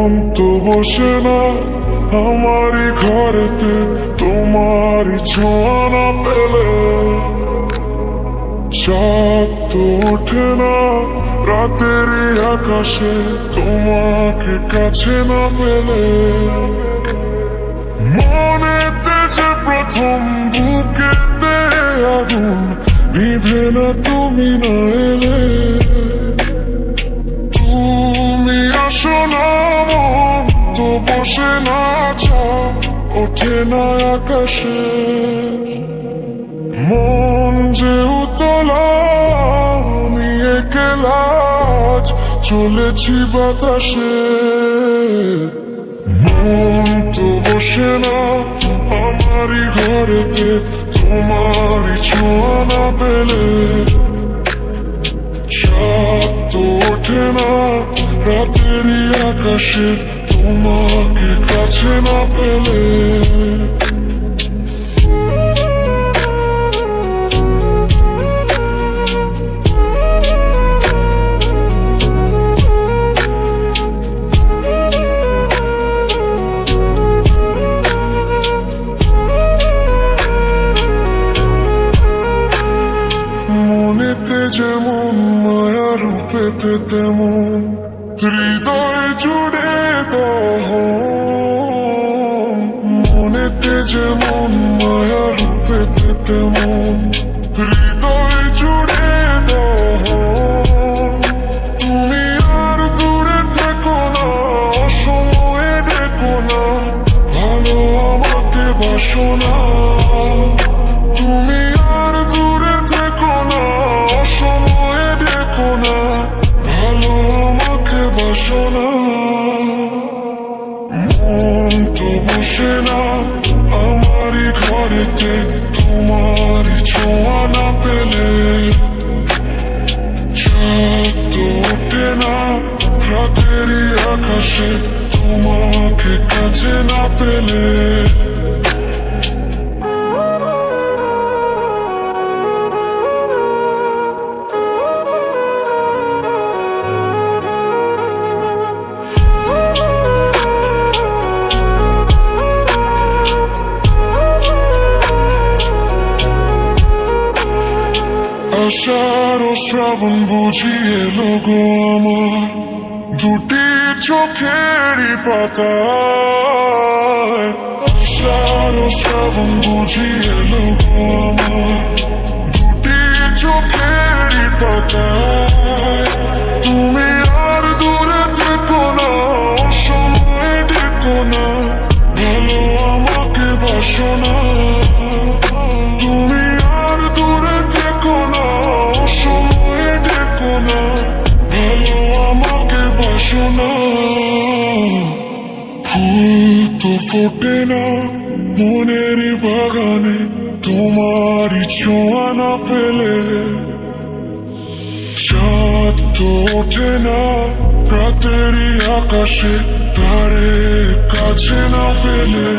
মন তো বসে না আমারই ঘরেতে তোমারই ছোঁয়া না পেলে। চাঁদ তো ওঠে না রাতেরই আকাশে তোমাকে কাছে না পেলে। মনেতে যে প্রথম বুকেতে আগুন নিভে না তুমি না এলে। তুমি আসো না মন তো বসে না চাঁদ ওঠে না আকাশে। মন যে উতলা আমি একলা আজ চলেছি বাতাসে। মন তো বসে না আমারই ঘরেতে তোমারই ছোঁয়া না পেলে। চাঁদ তো ওঠে না রাতেরই আকাশে তোমাকে কাছে না পেলে। মনেতে যেমন মায়া রূপেতে তেমন হৃদয় জুড়ে দহন। মনেতে যেমন মায়া রূপেতে তেমন হৃদয় জুড়ে দহন। তুমি আর দূরে থেকো না সময়ে ডেকো না ভালো আমাকে বাসো না। তুমি আর দূরে থেকো না সময়ে ডেকো না ভালো আমাকে বাসো না। মন তো বসে না আমারই ঘরেতে তোমারই ছোঁয়া না পেলে। চাঁদ তো ওঠে না রাতেরই আকাশে তোমাকে কাছে না পেলে। আষাঢ় ও শ্রাবণ বুঝিয়ে লোগো আমার দুটি চোখেরই পাতায়। আষাঢ় ও শ্রাবণ বুঝিয়ে লোগো আমার দুটি চোখেরই পাতায়। তুমি আর দূরে থেকো না সময়ে ডেকো না ভালো আমাকে বাসো না। তুমি আর দূরে থেকো না সময়ে ডেকো না ভালো আমাকে বাসো না। ফুল তো ফোটে না মনেরই বাগানে তোমারই ছোঁয়া না পেলে। চাঁদ তো ওঠে না রাতেরই আকাশে তারে কাছে না পেলে।